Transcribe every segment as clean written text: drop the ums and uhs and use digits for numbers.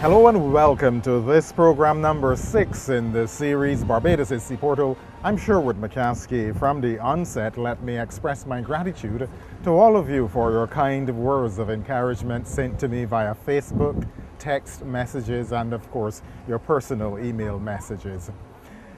Hello and welcome to this program number 6 in the series Barbados is Seaporto. I'm Sherwood McCaskey. From the onset, let me express my gratitude to all of you for your kind words of encouragement sent to me via Facebook, text messages, and of course, your personal email messages.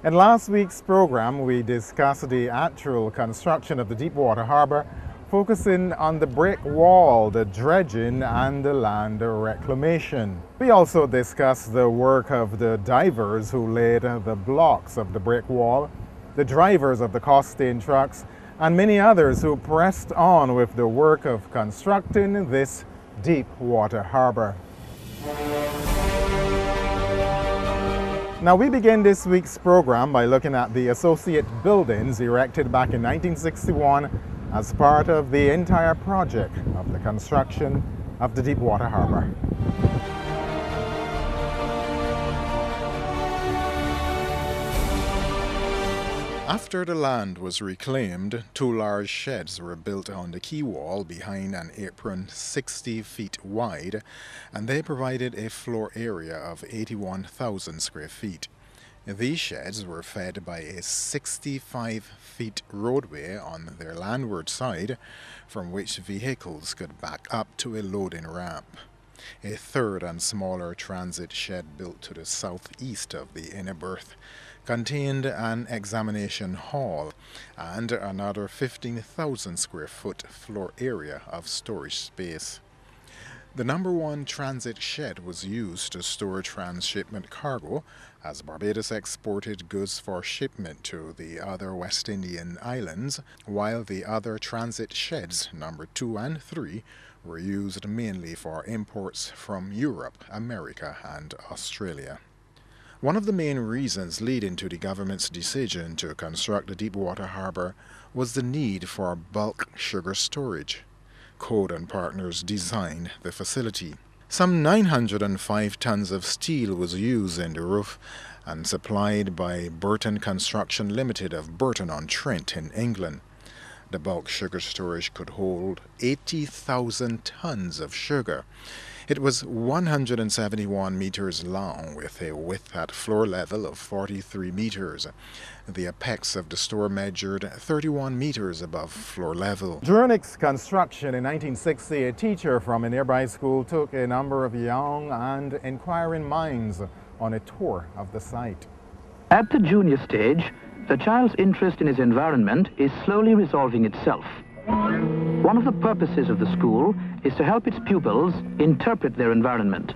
In last week's program, we discussed the actual construction of the Deepwater Harbour, focusing on the brick wall, the dredging, and the land reclamation. We also discussed the work of the divers who laid the blocks of the brick wall, the drivers of the costing trucks, and many others who pressed on with the work of constructing this Deepwater Harbour. Now, we begin this week's program by looking at the associate buildings erected back in 1961 as part of the entire project of the construction of the Deepwater Harbour. After the land was reclaimed, 2 large sheds were built on the quay wall behind an apron 60 feet wide, and they provided a floor area of 81,000 square feet. These sheds were fed by a 65-feet roadway on their landward side, from which vehicles could back up to a loading ramp. A third and smaller transit shed built to the southeast of the inner berth contained an examination hall and another 15,000 square foot floor area of storage space. The number 1 transit shed was used to store transshipment cargo as Barbados exported goods for shipment to the other West Indian islands, while the other transit sheds, number 2 and 3, were used mainly for imports from Europe, America, and Australia. One of the main reasons leading to the government's decision to construct the Deepwater Harbour was the need for bulk sugar storage. Code and Partners designed the facility. Some 905 tons of steel was used in the roof and supplied by Burton Construction Limited of Burton-on-Trent in England. The bulk sugar storage could hold 80,000 tons of sugar. It was 171 meters long with a width at floor level of 43 meters. The apex of the store measured 31 meters above floor level. During its construction in 1960, a teacher from a nearby school took a number of young and inquiring minds on a tour of the site. At the junior stage, the child's interest in his environment is slowly resolving itself. One of the purposes of the school is to help its pupils interpret their environment.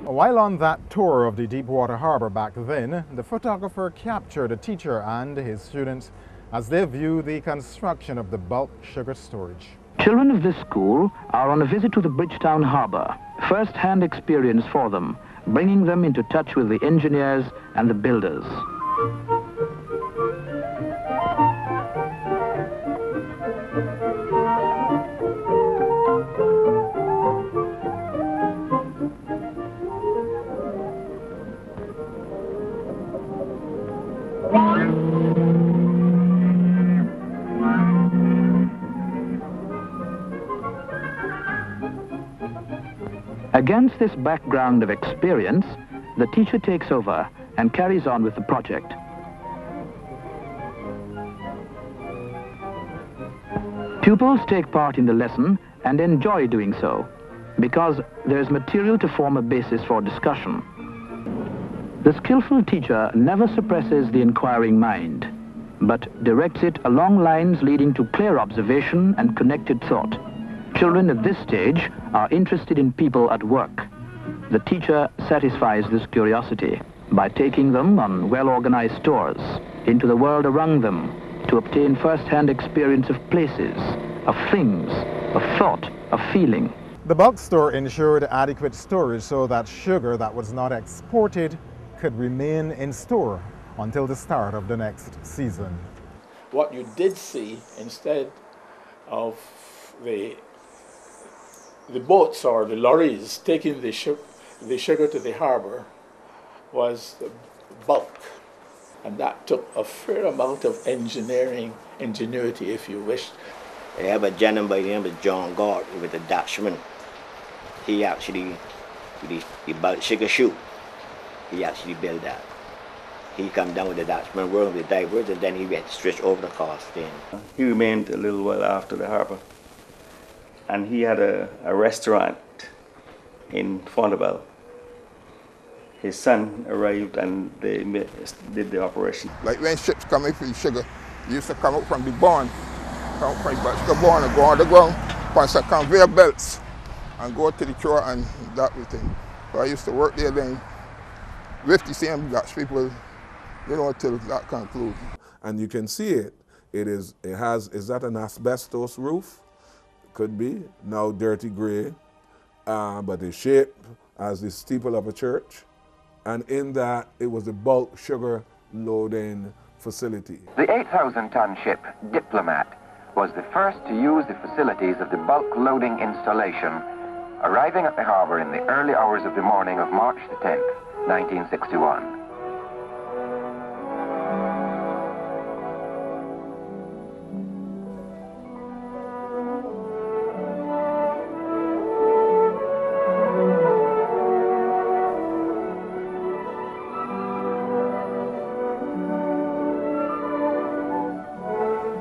While on that tour of the Deepwater Harbour back then, the photographer captured a teacher and his students as they view the construction of the bulk sugar storage. Children of this school are on a visit to the Bridgetown Harbour, first-hand experience for them, bringing them into touch with the engineers and the builders. Against this background of experience, the teacher takes over and carries on with the project. Pupils take part in the lesson and enjoy doing so, because there is material to form a basis for discussion. The skillful teacher never suppresses the inquiring mind, but directs it along lines leading to clear observation and connected thought. Children at this stage are interested in people at work. The teacher satisfies this curiosity by taking them on well-organized tours into the world around them to obtain first-hand experience of places, of things, of thought, of feeling. The bulk store ensured adequate storage so that sugar that was not exported could remain in store until the start of the next season. What you did see, instead of the boats or the lorries taking the sugar to the harbour, was the bulk. And that took a fair amount of ingenuity, if you wish. They have a gentleman by the name of John Gort with a Dutchman. he actually, the bulk sugar chute, he actually built that. He come down with the Dutchman working with divers, and then he went straight over the coast then. He remained a little while after the harbour, and he had a restaurant in Fontebelle. His son arrived and they did the operation. Like when ships come in for the sugar, they used to come out from the barn, come out from the sugar barn and go underground, on some conveyor belts, and go to the shore and that thing. So I used to work there then with the same Dutch people, you know, till that concludes. And you can see it. Is that an asbestos roof? Could be. Now dirty gray, but it's shaped as the steeple of a church. And in that, it was a bulk sugar loading facility. The 8,000-ton ship Diplomat was the first to use the facilities of the bulk loading installation, arriving at the harbour in the early hours of the morning of March the 10th, 1961.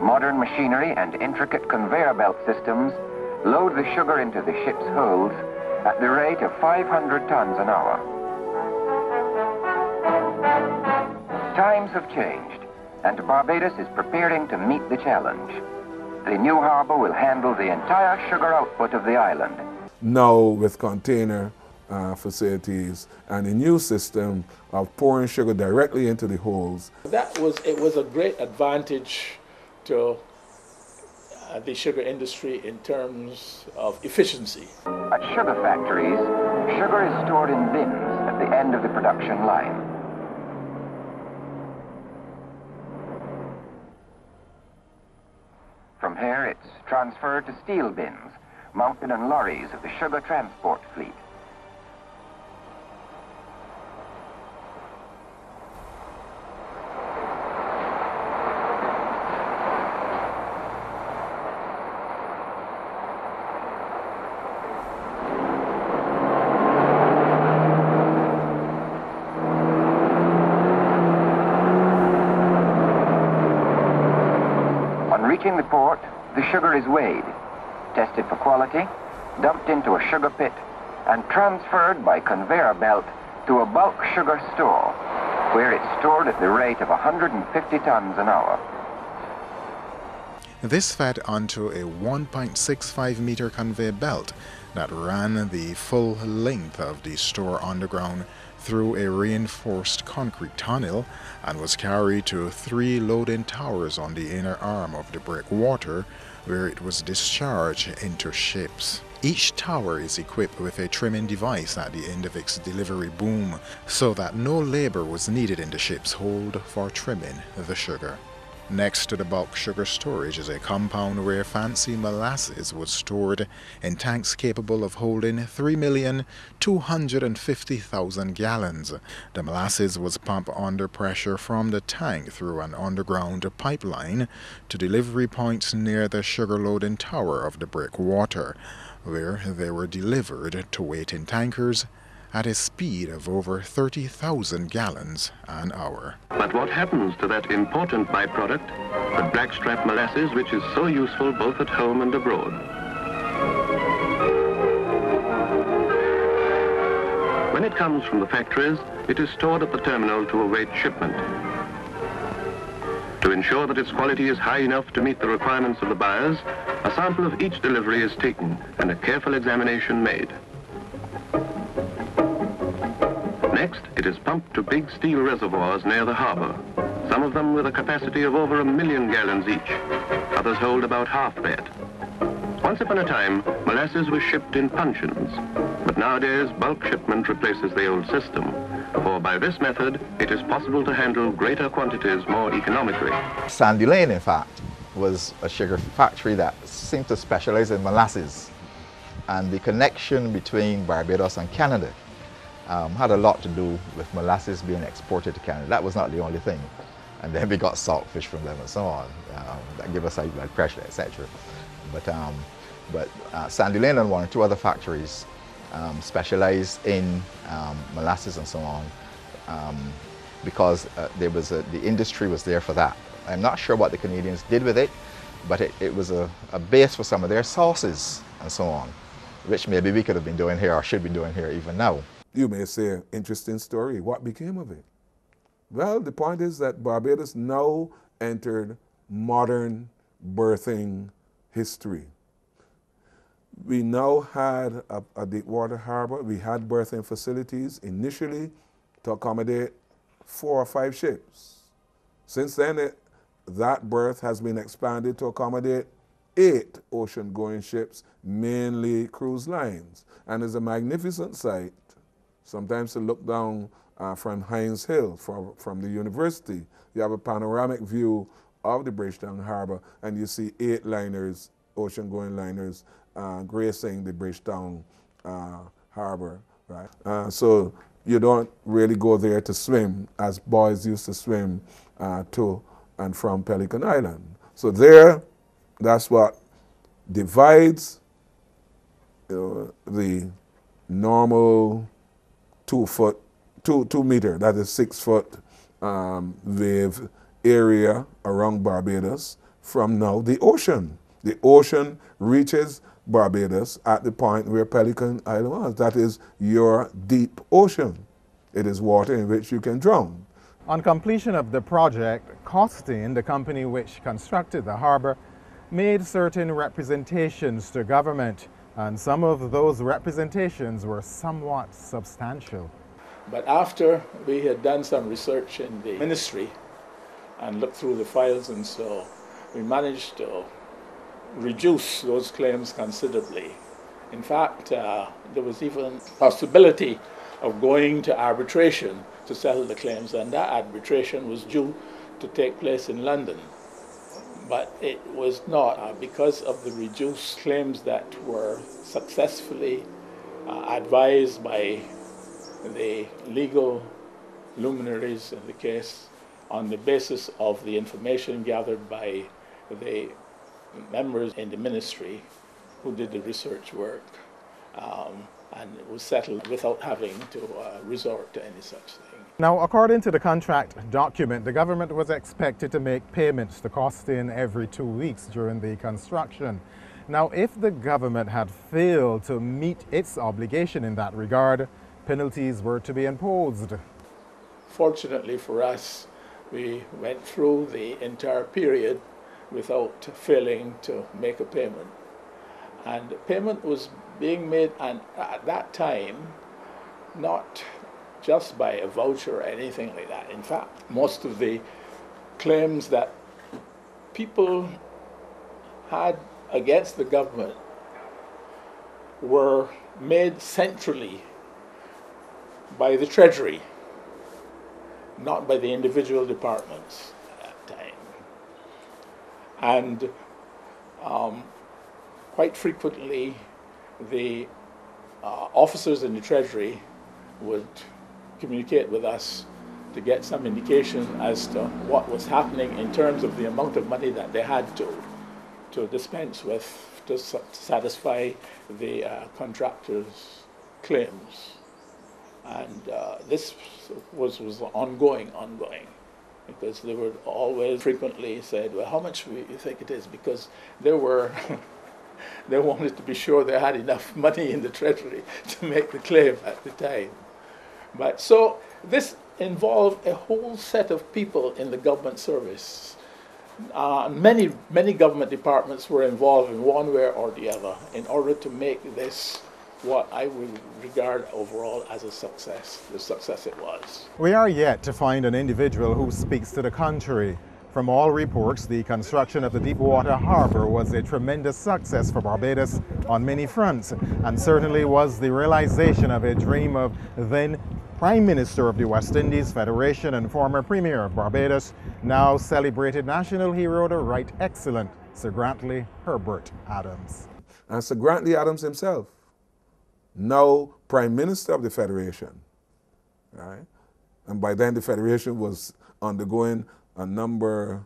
Modern machinery and intricate conveyor belt systems load the sugar into the ship's holds at the rate of 500 tons an hour. Times have changed, and Barbados is preparing to meet the challenge. The new harbour will handle the entire sugar output of the island. Now with container facilities and a new system of pouring sugar directly into the holes. It was a great advantage to the sugar industry in terms of efficiency. At sugar factories, sugar is stored in bins at the end of the production line. From here, it's transferred to steel bins mounted on lorries of the sugar transport fleet. Reaching the port, the sugar is weighed, tested for quality, dumped into a sugar pit, and transferred by conveyor belt to a bulk sugar store, where it's stored at the rate of 150 tons an hour. This fed onto a 1.65 meter conveyor belt that ran the full length of the store underground through a reinforced concrete tunnel and was carried to 3 loading towers on the inner arm of the breakwater, where it was discharged into ships. Each tower is equipped with a trimming device at the end of its delivery boom, so that no labor was needed in the ship's hold for trimming the sugar. Next to the bulk sugar storage is a compound where fancy molasses was stored in tanks capable of holding 3,250,000 gallons. The molasses was pumped under pressure from the tank through an underground pipeline to delivery points near the sugar loading tower of the breakwater, where they were delivered to waiting tankers at a speed of over 30,000 gallons an hour. But what happens to that important byproduct, the blackstrap molasses, which is so useful both at home and abroad? When it comes from the factories, it is stored at the terminal to await shipment. To ensure that its quality is high enough to meet the requirements of the buyers, a sample of each delivery is taken and a careful examination made. Next, it is pumped to big steel reservoirs near the harbour, some of them with a capacity of over 1 million gallons each. Others hold about half that. Once upon a time, molasses was shipped in puncheons, but nowadays bulk shipment replaces the old system, for by this method it is possible to handle greater quantities more economically. Sandy Lane, in fact, was a sugar factory that seemed to specialize in molasses, and the connection between Barbados and Canada had a lot to do with molasses being exported to Canada. That was not the only thing. And then we got saltfish from them and so on, that give us high blood pressure, etc. But Sandy Lane and 1 or 2 other factories specialized in molasses and so on, because the industry was there for that. I'm not sure what the Canadians did with it, but it was a base for some of their sauces and so on, which maybe we could have been doing here or should be doing here even now. You may say, interesting story. What became of it? Well, the point is that Barbados now entered modern birthing history. We now had a deep water harbor. We had berthing facilities initially to accommodate 4 or 5 ships. Since then, that berth has been expanded to accommodate 8 ocean-going ships, mainly cruise lines. And it's a magnificent sight, sometimes to look down from Hines Hill, from the university. You have a panoramic view of the Bridgetown Harbor, and you see 8 liners, ocean-going liners, gracing the Bridgetown Harbor, right? So you don't really go there to swim as boys used to swim to and from Pelican Island. So there, that's what divides the normal 2 meter, that is 6 foot wave area around Barbados from now the ocean. The ocean reaches Barbados at the point where Pelican Island was. That is your deep ocean. It is water in which you can drown. On completion of the project, Costain, the company which constructed the harbor, made certain representations to government, and some of those representations were somewhat substantial. But after we had done some research in the ministry and looked through the files and so, we managed to reduce those claims considerably. In fact, there was even possibility of going to arbitration to settle the claims, and that arbitration was due to take place in London. But it was not because of the reduced claims that were successfully advised by the legal luminaries in the case on the basis of the information gathered by the members in the ministry who did the research work, and it was settled without having to resort to any such thing. Now, according to the contract document, the government was expected to make payments to Costain every 2 weeks during the construction. Now, if the government had failed to meet its obligation in that regard, penalties were to be imposed. Fortunately for us, we went through the entire period without failing to make a payment. And the payment was being made, and at that time, not just by a voucher or anything like that. In fact, most of the claims that people had against the government were made centrally by the Treasury, not by the individual departments at that time. And quite frequently, the officers in the Treasury would communicate with us to get some indication as to what was happening in terms of the amount of money that they had to dispense with to satisfy the contractors' claims. And this was ongoing, because they would always frequently said, well, how much do you think it is? Because they were, they wanted to be sure they had enough money in the Treasury to make the claim at the time. But so this involved a whole set of people in the government service. Many government departments were involved in one way or the other in order to make this what I would regard overall as a success, the success it was. We are yet to find an individual who speaks to the contrary. From all reports, the construction of the Deepwater Harbor was a tremendous success for Barbados on many fronts, and certainly was the realization of a dream of then Prime Minister of the West Indies Federation and former Premier of Barbados, now celebrated national hero, the Right Excellent Sir Grantley Herbert Adams. And Sir Grantley Adams himself, now Prime Minister of the Federation, right? And by then the Federation was undergoing a number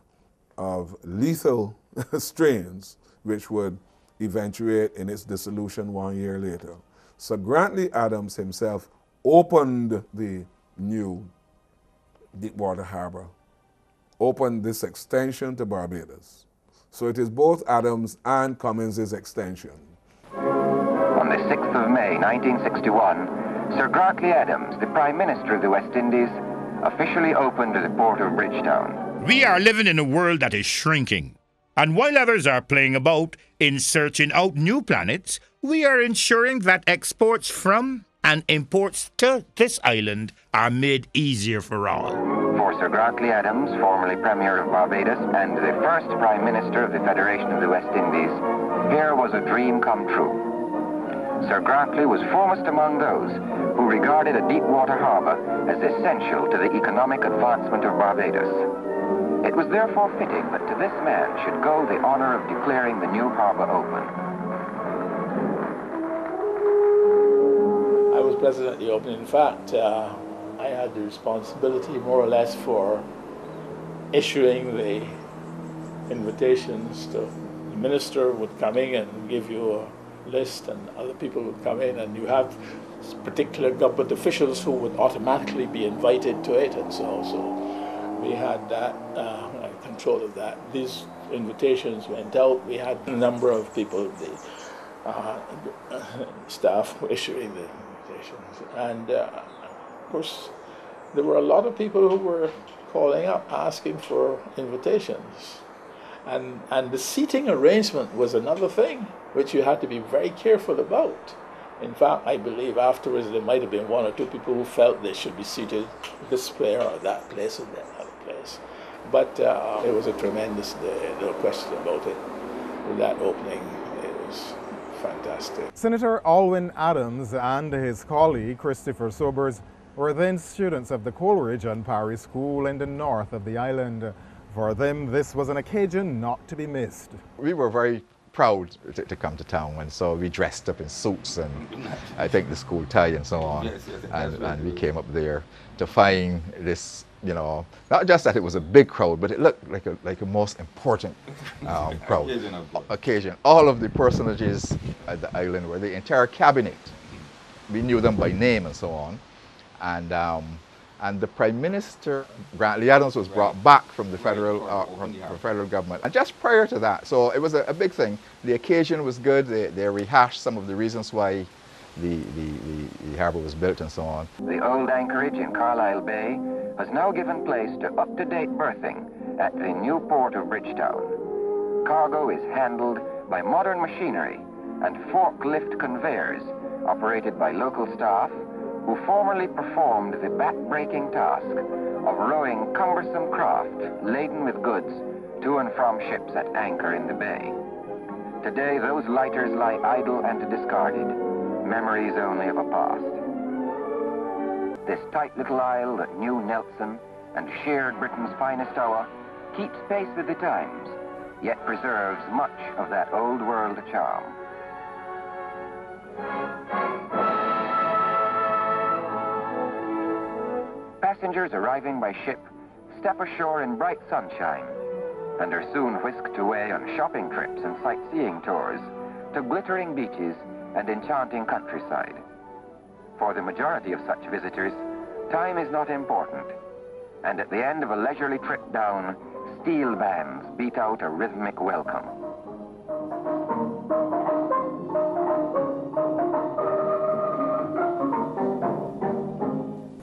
of lethal strains which would eventuate in its dissolution 1 year later. Sir Grantley Adams himself opened the new Deepwater Harbor, opened this extension to Barbados. So it is both Adams and Cummins' extension. On the 6th of May, 1961, Sir Grantley Adams, the Prime Minister of the West Indies, officially opened the port of Bridgetown. We are living in a world that is shrinking. And while others are playing about in searching out new planets, we are ensuring that exports from and imports to this island are made easier for all. For Sir Grantley Adams, formerly Premier of Barbados and the first Prime Minister of the Federation of the West Indies, here was a dream come true. Sir Grantley was foremost among those who regarded a deep water harbour as essential to the economic advancement of Barbados. It was therefore fitting that to this man should go the honour of declaring the new harbour open. I was present at the opening. In fact, I had the responsibility more or less for issuing the invitations. The minister would come in and give you a list, and other people would come in, and you have particular government officials who would automatically be invited to it, and so we had that control of that. These invitations went out. We had a number of people, the staff issuing the invitations, and of course there were a lot of people who were calling up asking for invitations, and the seating arrangement was another thing which you had to be very careful about. In fact, I believe afterwards there might have been one or two people who felt they should be seated this place or that place and that other place. But it was a tremendous day, no question about it. With that opening, it was fantastic. Senator Alwyn Adams and his colleague Christopher Sobers were then students of the Coleridge and Parry School in the north of the island. For them, this was an occasion not to be missed. We were very proud to come to town, and so we dressed up in suits and I think the school tie and so on. And we came up there to find this, you know, not just that it was a big crowd, but it looked like a most important crowd. Occasion. All of the personages at the island were the entire cabinet. We knew them by name and so on. And the Prime Minister, Grantley Adams, was brought back from the federal government. And just prior to that, so it was a big thing. The occasion was good. They rehashed some of the reasons why the harbour was built and so on. The old anchorage in Carlisle Bay has now given place to up-to-date berthing at the new port of Bridgetown. Cargo is handled by modern machinery and forklift conveyors operated by local staff who formerly performed the back-breaking task of rowing cumbersome craft laden with goods to and from ships at anchor in the bay. Today, those lighters lie idle and discarded, memories only of a past. This tight little isle that knew Nelson and shared Britain's finest hour keeps pace with the times, yet preserves much of that old world charm. Passengers arriving by ship step ashore in bright sunshine and are soon whisked away on shopping trips and sightseeing tours to glittering beaches and enchanting countryside. For the majority of such visitors, time is not important, and at the end of a leisurely trip down, steel bands beat out a rhythmic welcome.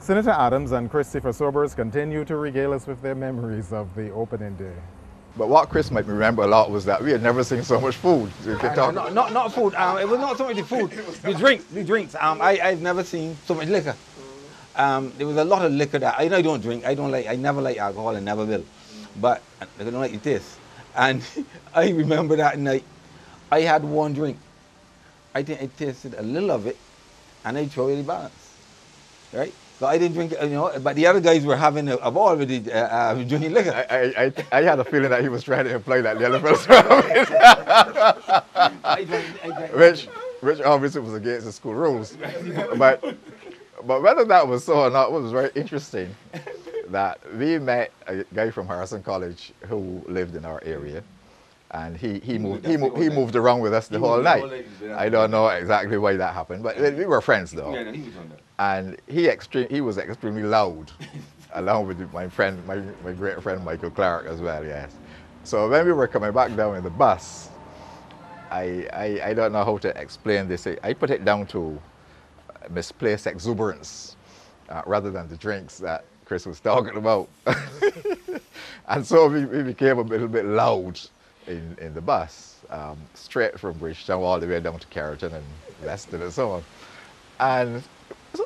Senator Adams and Christopher Sobers continue to regale us with their memories of the opening day. But what Chris might remember a lot was that we had never seen so much food. Not food. It was not so much the food. The drinks. I've never seen so much liquor. There was a lot of liquor that I don't drink. I never like alcohol and never will. But I don't like the taste. And I remember that night, I had one drink. I think I tasted a little of it, and I threw the balance. Right? So I didn't drink, but the other guys were having a ball with the drinking liquor. I had a feeling that he was trying to imply that the other fellas were which obviously was against the school rules. But whether that was so or not, it was very interesting that we met a guy from Harrison College who lived in our area, And he moved around with us the whole night. I don't know exactly why that happened, but we were friends though. Yeah, no, he was on that. And he was extremely loud, along with my friend, my great friend Michael Clark as well. Yes. So when we were coming back down in the bus, I don't know how to explain this. I put it down to misplaced exuberance rather than the drinks that Chris was talking about. And so we became a little bit loud in the bus, straight from Bridgetown all the way down to Carrollton and Leicester and so on. And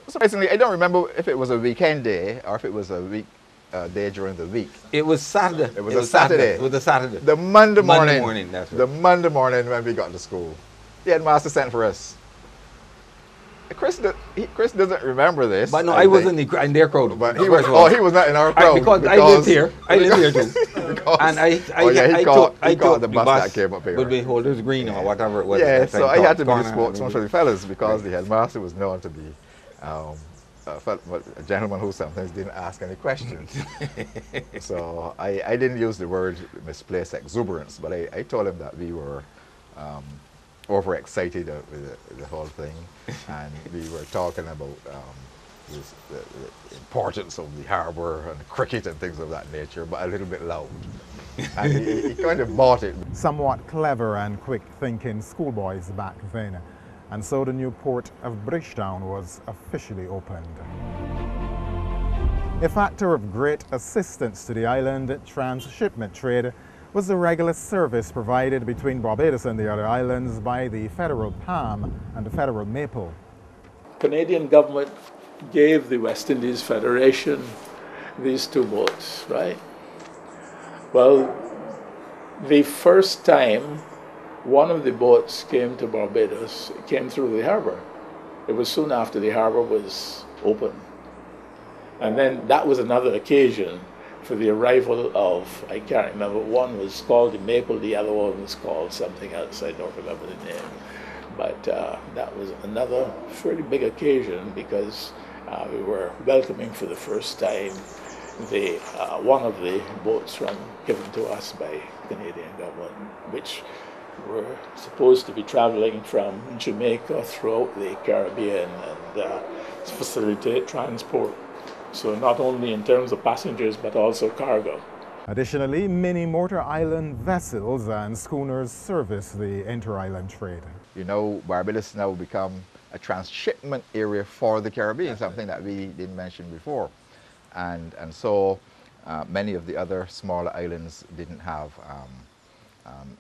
surprisingly, I don't remember if it was a weekend day or if it was a day during the week. It was Saturday. It was a Saturday. It was a Saturday. The Monday morning. Monday morning, that's right. The Monday morning when we got to school. The headmaster sent for us. Chris doesn't remember this. But no, I was in their crowd. But he was not in our crowd. Because I lived here. I lived here too. And I took the bus that came up here. Would be Holders Green or whatever it was. Yeah, so I had to be the spokesman for the fellas because the headmaster was known to be a gentleman who sometimes didn't ask any questions. So I didn't use the word misplaced exuberance, but I told him that we were overexcited with the whole thing, and we were talking about the importance of the harbour and cricket and things of that nature, but a little bit loud. And he kind of bought it. Somewhat clever and quick-thinking schoolboys back then, and so the new port of Bridgetown was officially opened. A factor of great assistance to the island transshipment trade was the regular service provided between Barbados and the other islands by the federal palm and the federal maple. Canadian government gave the West Indies Federation these two boats, right? Well, the first time one of the boats came to Barbados, it came through the harbor. It was soon after the harbor was open. And then that was another occasion for the arrival of, I can't remember, one was called the Maple, the other one was called something else, I don't remember the name. But that was another fairly big occasion because we were welcoming for the first time one of the boats given to us by the Canadian government, which were supposed to be traveling from Jamaica throughout the Caribbean and facilitate transport. So not only in terms of passengers, but also cargo. Additionally, many motor island vessels and schooners service the inter-island trade. You know, Barbados now become a transshipment area for the Caribbean, something that we didn't mention before. And so many of the other smaller islands didn't have,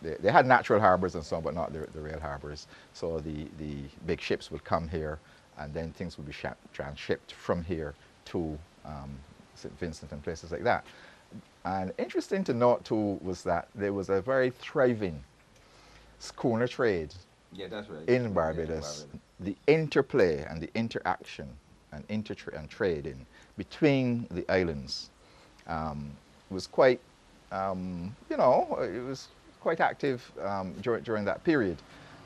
they had natural harbors and so on, but not the real harbors. So the big ships would come here and then things would be transshipped from here to St. Vincent and places like that. And interesting to note too was that there was a very thriving schooner trade in Barbados. The interplay and the interaction and trading between the islands was quite, you know, it was quite active during that period.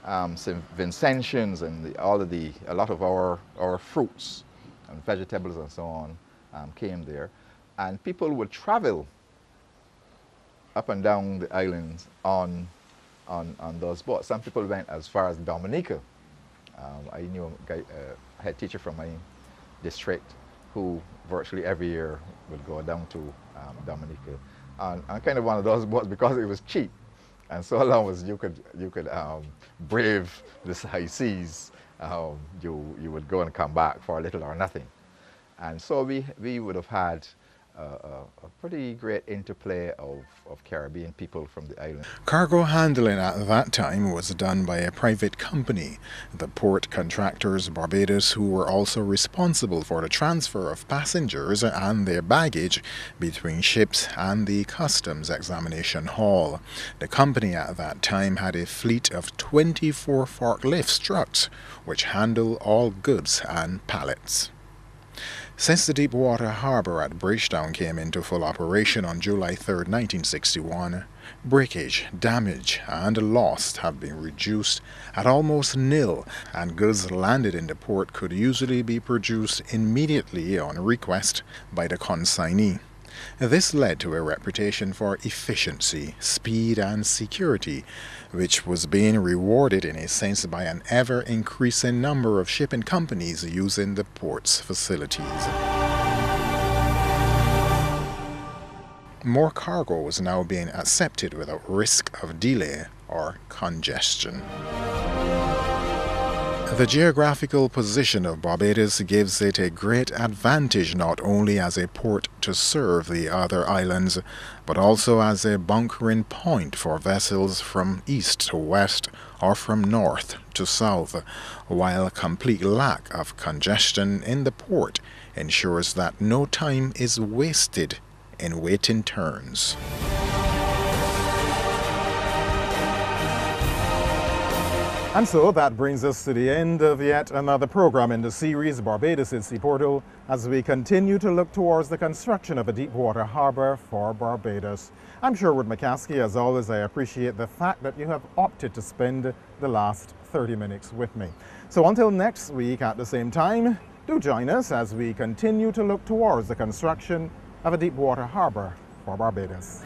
St. Vincentians and a lot of our fruits and vegetables and so on came there, and people would travel up and down the islands on those boats. Some people went as far as Dominica. I knew a head teacher from my district who virtually every year would go down to Dominica on kind of one of those boats because it was cheap, and so long as you could brave the high seas, you would go and come back for little or nothing. And so we would have had a pretty great interplay of Caribbean people from the island. Cargo handling at that time was done by a private company, the Port Contractors Barbados, who were also responsible for the transfer of passengers and their baggage between ships and the Customs Examination Hall. The company at that time had a fleet of 24 forklift trucks, which handle all goods and pallets. Since the Deepwater Harbour at Bridgetown came into full operation on July 3, 1961, breakage, damage and loss have been reduced at almost nil, and goods landed in the port could usually be produced immediately on request by the consignee. This led to a reputation for efficiency, speed and security, which was being rewarded in a sense by an ever-increasing number of shipping companies using the port's facilities. More cargo was now being accepted without risk of delay or congestion. The geographical position of Barbados gives it a great advantage not only as a port to serve the other islands, but also as a bunkering point for vessels from east to west or from north to south, while complete lack of congestion in the port ensures that no time is wasted in waiting turns. And so that brings us to the end of yet another program in the series Barbados in Seaporto, as we continue to look towards the construction of a deep-water harbour for Barbados. I'm Sherwood McCaskey. As always, I appreciate the fact that you have opted to spend the last 30 minutes with me. So until next week at the same time, do join us as we continue to look towards the construction of a deep-water harbour for Barbados.